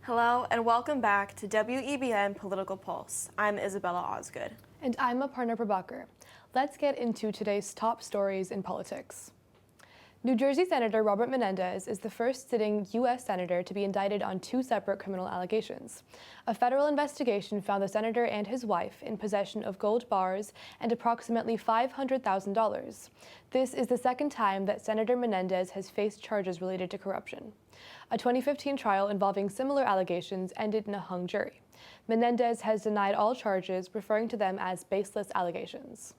Hello and welcome back to WEBN Political Pulse. I'm Isabella Osgood. And I'm Aparna Prabhakar. Let's get into today's top stories in politics. New Jersey Senator Robert Menendez is the first sitting U.S. senator to be indicted on two separate criminal allegations. A federal investigation found the senator and his wife in possession of gold bars and approximately $500,000. This is the second time that Senator Menendez has faced charges related to corruption. A 2015 trial involving similar allegations ended in a hung jury. Menendez has denied all charges, referring to them as baseless allegations.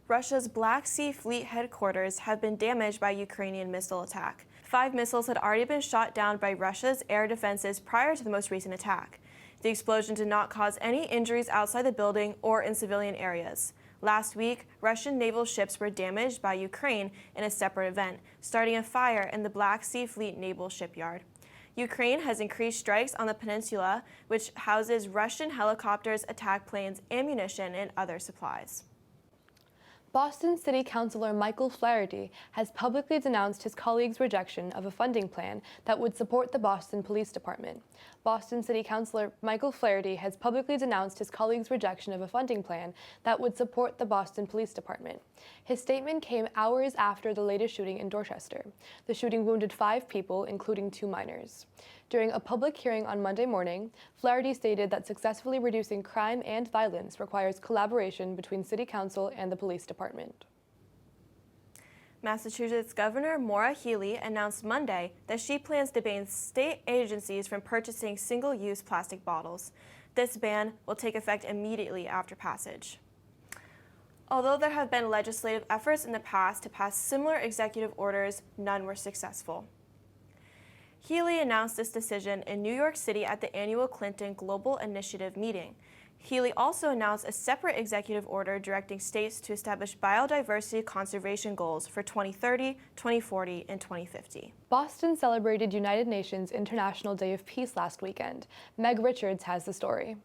Russia's Black Sea Fleet headquarters have been damaged by Ukrainian missile attack. 5 missiles had already been shot down by Russia's air defenses prior to the most recent attack. The explosion did not cause any injuries outside the building or in civilian areas. Last week, Russian naval ships were damaged by Ukraine in a separate event, starting a fire in the Black Sea Fleet naval shipyard. Ukraine has increased strikes on the peninsula, which houses Russian helicopters, attack planes, ammunition, and other supplies. Boston City Councilor Michael Flaherty has publicly denounced his colleagues' rejection of a funding plan that would support the Boston Police Department. Boston City Councilor Michael Flaherty has publicly denounced his colleagues' rejection of a funding plan that would support the Boston Police Department. His statement came hours after the latest shooting in Dorchester. The shooting wounded 5 people, including 2 minors. During a public hearing on Monday morning, Flaherty stated that successfully reducing crime and violence requires collaboration between City Council and the police department. Massachusetts Governor Maura Healy announced Monday that she plans to ban state agencies from purchasing single-use plastic bottles. This ban will take effect immediately after passage. Although there have been legislative efforts in the past to pass similar executive orders, none were successful. Healy announced this decision in New York City at the annual Clinton Global Initiative meeting. Healy also announced a separate executive order directing states to establish biodiversity conservation goals for 2030, 2040, and 2050. Boston celebrated United Nations International Day of Peace last weekend. Meg Richards has the story.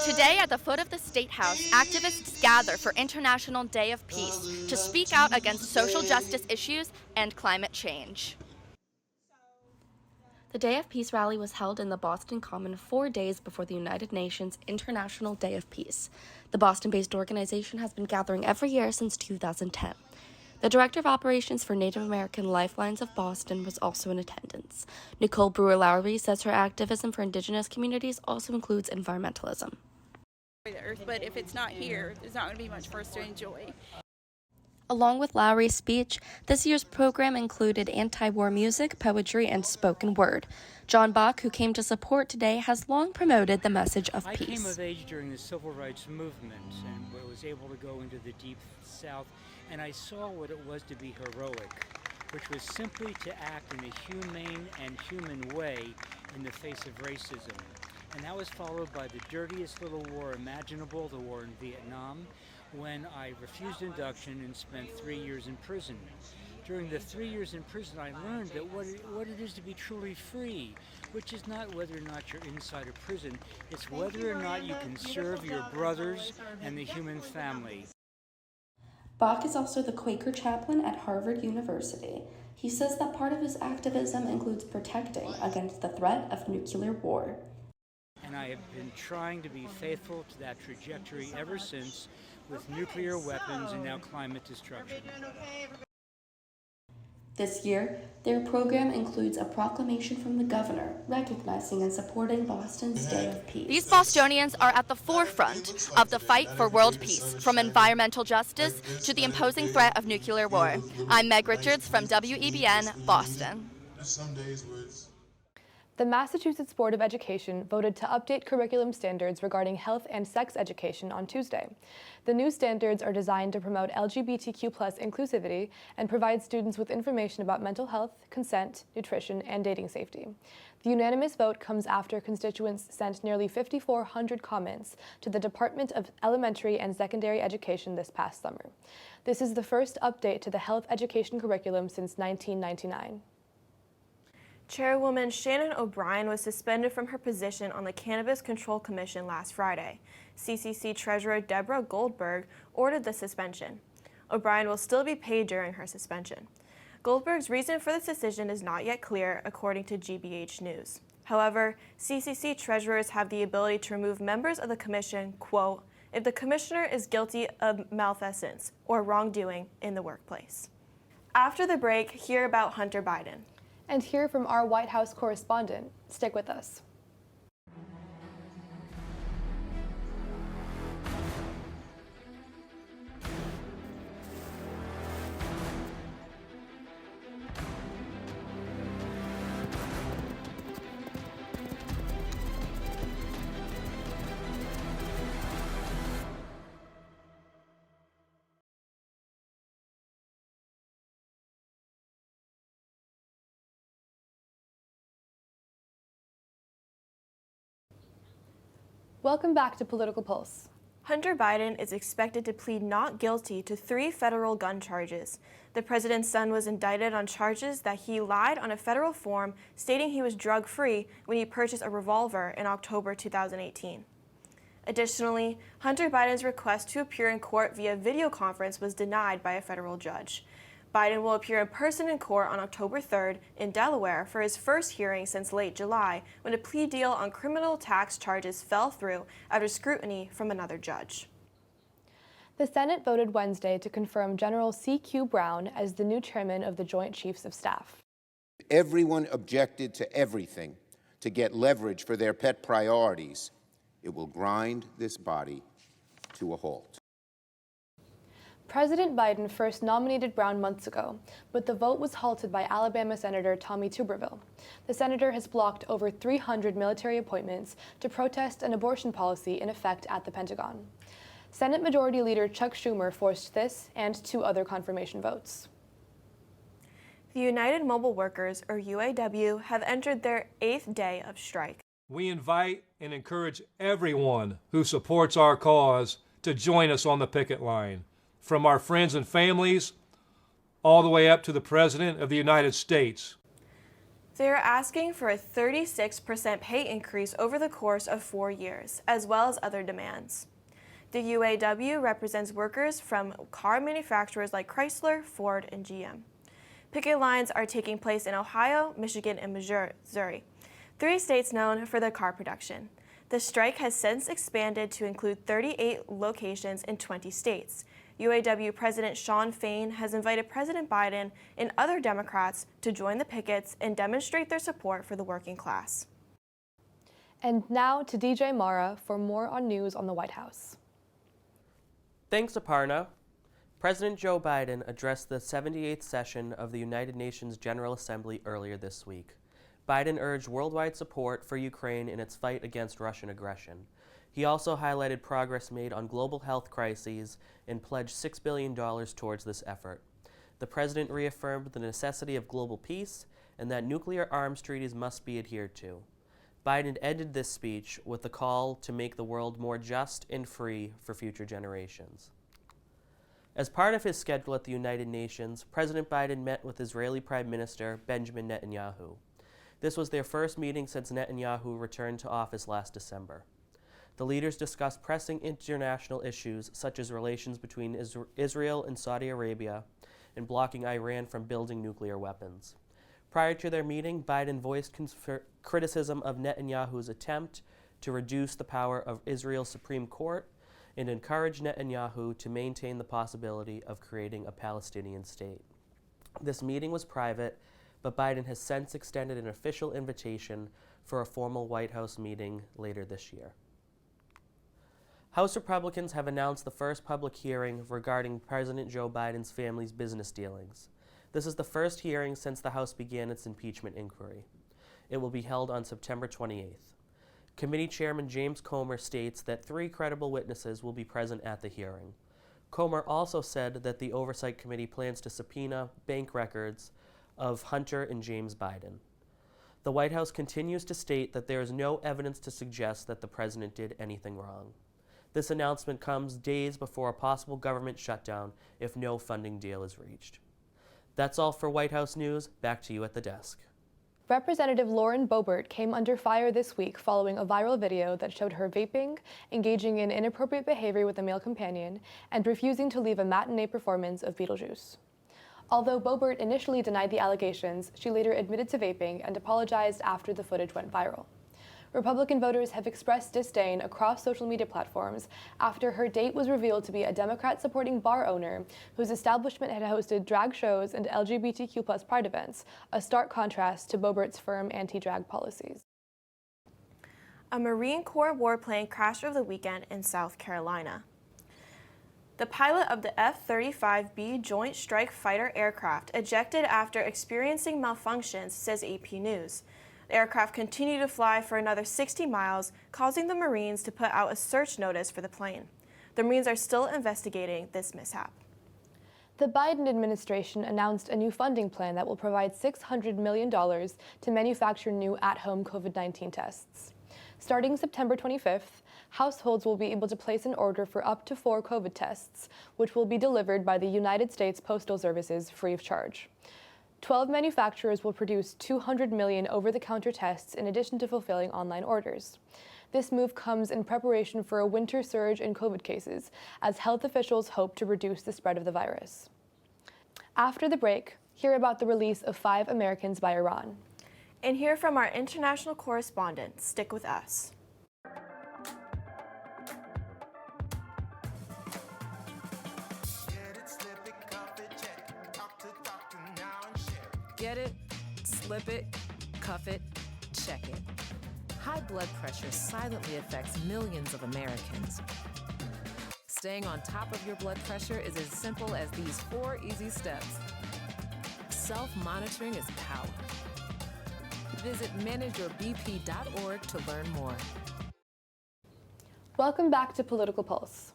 Today, at the foot of the State House, activists gather for International Day of Peace to speak out against social justice issues and climate change. The Day of Peace rally was held in the Boston Common 4 days before the United Nations International Day of Peace. The Boston-based organization has been gathering every year since 2010. The Director of Operations for Native American Lifelines of Boston was also in attendance. Nicole Brewer-Lowry says her activism for Indigenous communities also includes environmentalism. The earth, but if it's not here, there's not going to be much for us to enjoy. Along with Lowry's speech, this year's program included anti-war music, poetry, and spoken word. John Bach, who came to support today, has long promoted the message of peace. I came of age during the Civil Rights Movement and was able to go into the Deep South, and I saw what it was to be heroic, which was simply to act in a humane and human way in the face of racism. And that was followed by the dirtiest little war imaginable, the war in Vietnam, when I refused induction and spent 3 years in prison. During the 3 years in prison, I learned that what it is to be truly free, which is not whether or not you're inside a prison, it's whether or not you can serve your brothers and the human family. Bach is also the Quaker chaplain at Harvard University. He says that part of his activism includes protecting against the threat of nuclear war. And I have been trying to be faithful to that trajectory ever since, with nuclear weapons and now climate destruction. This year, their program includes a proclamation from the governor recognizing and supporting Boston's Day of Peace. These Bostonians are at the forefront of the fight for world peace, from environmental justice to the imposing threat of nuclear war. I'm Meg Richards from WEBN, Boston. The Massachusetts Board of Education voted to update curriculum standards regarding health and sex education on Tuesday. The new standards are designed to promote LGBTQ+ inclusivity and provide students with information about mental health, consent, nutrition, and dating safety. The unanimous vote comes after constituents sent nearly 5,400 comments to the Department of Elementary and Secondary Education this past summer. This is the first update to the health education curriculum since 1999. Chairwoman Shannon OBrien was suspended from her position on the Cannabis Control Commission last Friday. CCC Treasurer Deborah Goldberg ordered the suspension. O'Brien will still be paid during her suspension. Goldberg's reason for this decision is not yet clear, according to GBH News. However, CCC treasurers have the ability to remove members of the commission, quote, if the commissioner is guilty of malfeasance or wrongdoing in the workplace. After the break, hear about Hunter Biden. And hear from our White House correspondent. Stick with us. Welcome back to Political Pulse. Hunter Biden is expected to plead not guilty to 3 federal gun charges. The president's son was indicted on charges that he lied on a federal form stating he was drug-free when he purchased a revolver in October 2018. Additionally, Hunter Biden's request to appear in court via video conference was denied by a federal judge. Biden will appear in person in court on October 3rd in Delaware for his first hearing since late July, when a plea deal on criminal tax charges fell through after scrutiny from another judge. The Senate voted Wednesday to confirm General C.Q. Brown as the new chairman of the Joint Chiefs of Staff. Everyone objected to everything to get leverage for their pet priorities. It will grind this body to a halt. President Biden first nominated Brown months ago, but the vote was halted by Alabama Senator Tommy Tuberville. The senator has blocked over 300 military appointments to protest an abortion policy in effect at the Pentagon. Senate Majority Leader Chuck Schumer forced this and 2 other confirmation votes. The United Mobile Workers, or UAW, have entered their 8th day of strike. We invite and encourage everyone who supports our cause to join us on the picket line, from our friends and families all the way up to the President of the United States. They are asking for a 36% pay increase over the course of 4 years, as well as other demands. The UAW represents workers from car manufacturers like Chrysler, Ford, and GM. Picket lines are taking place in Ohio, Michigan, and Missouri, 3 states known for their car production. The strike has since expanded to include 38 locations in 20 states. UAW President Shawn Fain has invited President Biden and other Democrats to join the pickets and demonstrate their support for the working class. And now to DJ Maura for more on news on the White House. Thanks, Aparna. President Joe Biden addressed the 78th session of the United Nations General Assembly earlier this week. Biden urged worldwide support for Ukraine in its fight against Russian aggression. He also highlighted progress made on global health crises and pledged $6 billion towards this effort. The president reaffirmed the necessity of global peace and that nuclear arms treaties must be adhered to. Biden ended this speech with a call to make the world more just and free for future generations. As part of his schedule at the United Nations, President Biden met with Israeli Prime Minister Benjamin Netanyahu. This was their first meeting since Netanyahu returned to office last December. The leaders discussed pressing international issues such as relations between Israel and Saudi Arabia and blocking Iran from building nuclear weapons. Prior to their meeting, Biden voiced criticism of Netanyahu's attempt to reduce the power of Israel's Supreme Court and encouraged Netanyahu to maintain the possibility of creating a Palestinian state. This meeting was private, but Biden has since extended an official invitation for a formal White House meeting later this year. House Republicans have announced the first public hearing regarding President Joe Biden's family's business dealings. This is the first hearing since the House began its impeachment inquiry. It will be held on September 28th. Committee Chairman James Comer states that 3 credible witnesses will be present at the hearing. Comer also said that the Oversight Committee plans to subpoena bank records of Hunter and James Biden. The White House continues to state that there is no evidence to suggest that the president did anything wrong. This announcement comes days before a possible government shutdown if no funding deal is reached. That's all for White House news. Back to you at the desk. Representative Lauren Boebert came under fire this week following a viral video that showed her vaping, engaging in inappropriate behavior with a male companion, and refusing to leave a matinee performance of Beetlejuice. Although Boebert initially denied the allegations, she later admitted to vaping and apologized after the footage went viral. Republican voters have expressed disdain across social media platforms after her date was revealed to be a Democrat-supporting bar owner whose establishment had hosted drag shows and LGBTQ+ pride events, a stark contrast to Boebert's firm anti-drag policies. A Marine Corps warplane crashed over the weekend in South Carolina. The pilot of the F-35B Joint Strike Fighter aircraft ejected after experiencing malfunctions, says AP News. The aircraft continued to fly for another 60 miles, causing the Marines to put out a search notice for the plane. The Marines are still investigating this mishap. The Biden administration announced a new funding plan that will provide $600 million to manufacture new at-home COVID-19 tests. Starting September 25th, households will be able to place an order for up to 4 COVID tests, which will be delivered by the United States Postal Services free of charge. 12 manufacturers will produce 200 million over-the-counter tests in addition to fulfilling online orders. This move comes in preparation for a winter surge in COVID cases, as health officials hope to reduce the spread of the virus. After the break, hear about the release of 5 Americans by Iran. And hear from our international correspondent. Stick with us. Get it, slip it, cuff it, check it. High blood pressure silently affects millions of Americans. Staying on top of your blood pressure is as simple as these 4 easy steps. Self-monitoring is power. Visit manageyourbp.org to learn more. Welcome back to Political Pulse.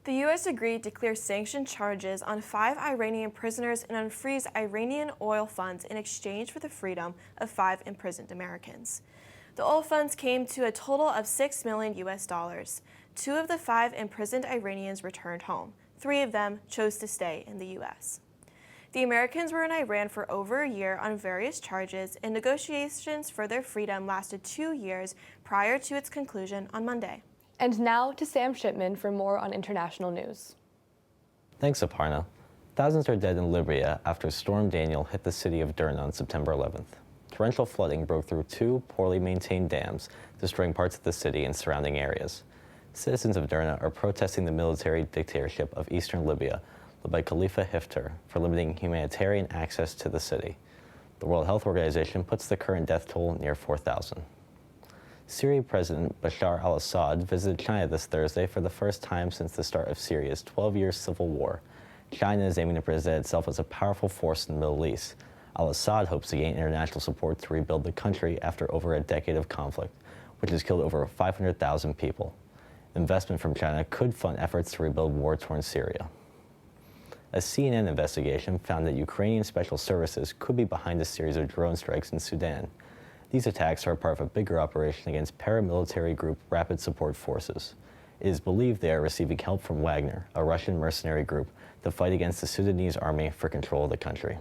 The U.S. agreed to clear sanction charges on 5 Iranian prisoners and unfreeze Iranian oil funds in exchange for the freedom of 5 imprisoned Americans. The oil funds came to a total of $6 million US. 2 of the 5 imprisoned Iranians returned home. 3 of them chose to stay in the U.S. The Americans were in Iran for over a year on various charges, and negotiations for their freedom lasted 2 years prior to its conclusion on Monday. And now to Sam Shipman for more on international news. Thanks, Aparna. Thousands are dead in Libya after Storm Daniel hit the city of Derna on September 11th. Torrential flooding broke through 2 poorly maintained dams, destroying parts of the city and surrounding areas. Citizens of Derna are protesting the military dictatorship of eastern Libya, led by Khalifa Haftar, for limiting humanitarian access to the city. The World Health Organization puts the current death toll near 4,000. Syrian President Bashar al-Assad visited China this Thursday for the first time since the start of Syria's 12-year civil war. China is aiming to present itself as a powerful force in the Middle East. Al-Assad hopes to gain international support to rebuild the country after over a decade of conflict, which has killed over 500,000 people. Investment from China could fund efforts to rebuild war-torn Syria. A CNN investigation found that Ukrainian special services could be behind a series of drone strikes in Sudan. These attacks are part of a bigger operation against paramilitary group Rapid Support Forces. It is believed they are receiving help from Wagner, a Russian mercenary group, to fight against the Sudanese army for control of the country.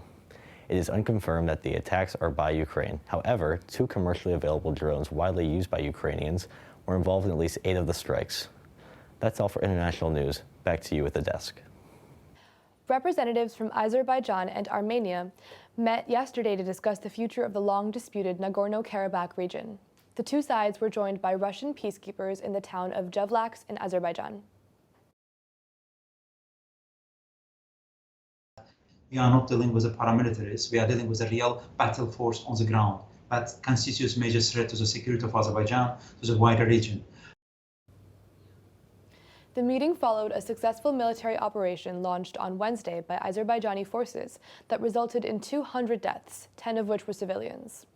It is unconfirmed that the attacks are by Ukraine. However, 2 commercially available drones widely used by Ukrainians were involved in at least 8 of the strikes. That's all for international news. Back to you at the desk. Representatives from Azerbaijan and Armenia met yesterday to discuss the future of the long-disputed Nagorno-Karabakh region. The 2 sides were joined by Russian peacekeepers in the town of Jevlaks in Azerbaijan. We are not dealing with the paramilitaries, we are dealing with a real battle force on the ground that constitutes a major threat to the security of Azerbaijan, to the wider region. The meeting followed a successful military operation launched on Wednesday by Azerbaijani forces that resulted in 200 deaths, 10 of which were civilians.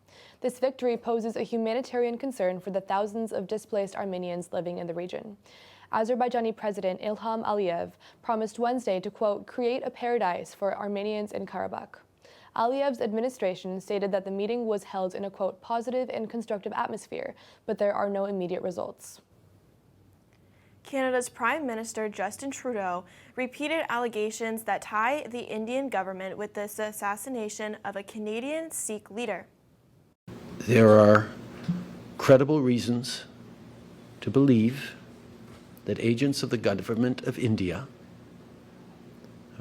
This victory poses a humanitarian concern for the thousands of displaced Armenians living in the region. Azerbaijani President Ilham Aliyev promised Wednesday to, quote, create a paradise for Armenians in Karabakh. Aliyev's administration stated that the meeting was held in a, quote, positive and constructive atmosphere, but there are no immediate results. Canada's Prime Minister Justin Trudeau repeated allegations that tie the Indian government with the assassination of a Canadian Sikh leader. There are credible reasons to believe that agents of the government of India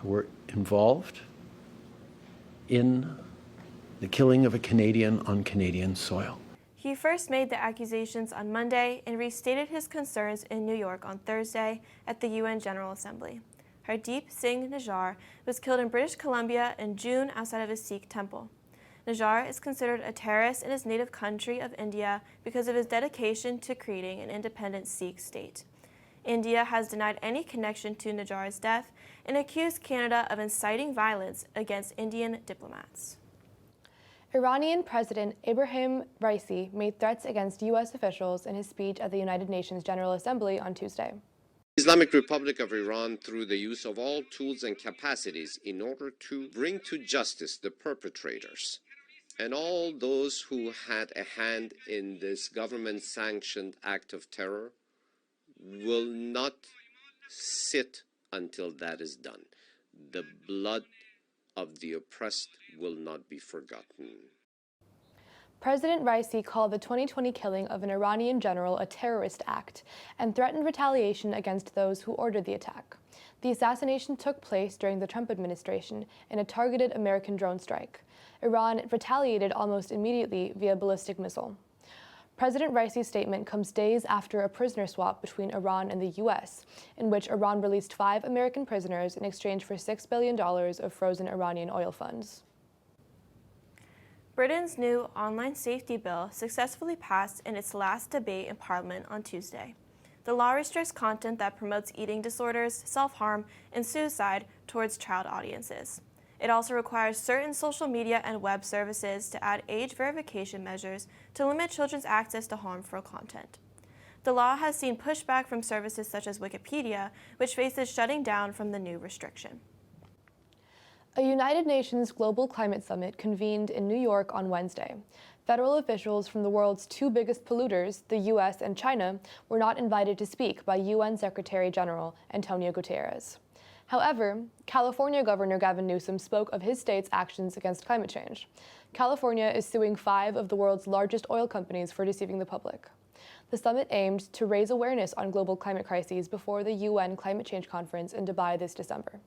were involved in the killing of a Canadian on Canadian soil. He first made the accusations on Monday and restated his concerns in New York on Thursday at the UN General Assembly. Hardeep Singh Nijjar was killed in British Columbia in June outside of a Sikh temple. Nijjar is considered a terrorist in his native country of India because of his dedication to creating an independent Sikh state. India has denied any connection to Nijjar's death and accused Canada of inciting violence against Indian diplomats. Iranian President Ebrahim Raisi made threats against U.S. officials in his speech at the United Nations General Assembly on Tuesday. Islamic Republic of Iran through the use of all tools and capacities in order to bring to justice the perpetrators and all those who had a hand in this government-sanctioned act of terror will not sit until that is done. The blood of the oppressed will not be forgotten. President Raisi called the 2020 killing of an Iranian general a terrorist act and threatened retaliation against those who ordered the attack. The assassination took place during the Trump administration in a targeted American drone strike. Iran retaliated almost immediately via ballistic missile. President Raisi's statement comes days after a prisoner swap between Iran and the U.S., in which Iran released 5 American prisoners in exchange for $6 billion of frozen Iranian oil funds. Britain's new online safety bill successfully passed in its last debate in Parliament on Tuesday. The law restricts content that promotes eating disorders, self-harm, and suicide towards child audiences. It also requires certain social media and web services to add age verification measures to limit children's access to harmful content. The law has seen pushback from services such as Wikipedia, which faces shutting down from the new restriction. A United Nations Global Climate Summit convened in New York on Wednesday. Federal officials from the world's 2 biggest polluters, the U.S. and China, were not invited to speak by UN Secretary General Antonio Guterres. However, California Governor Gavin Newsom spoke of his state's actions against climate change. California is suing 5 of the world's largest oil companies for deceiving the public. The summit aimed to raise awareness on global climate crises before the UN Climate Change Conference in Dubai this December.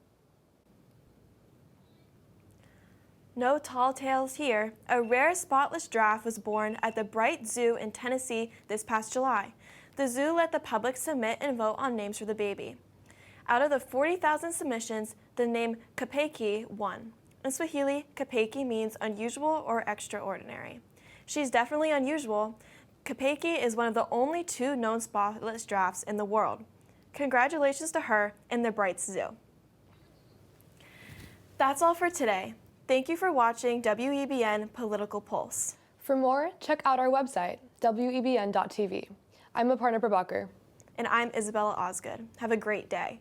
No tall tales here. A rare spotless giraffe was born at the Bright Zoo in Tennessee this past July. The zoo let the public submit and vote on names for the baby. Out of the 40,000 submissions, the name Kapeki won. In Swahili, Kapeki means unusual or extraordinary. She's definitely unusual. Kapeki is one of the only 2 known spotless giraffes in the world. Congratulations to her and the Bright Zoo. That's all for today. Thank you for watching WEBN Political Pulse. For more, check out our website, webn.tv. I'm Aparna Prabhakar. And I'm Isabella Osgood. Have a great day.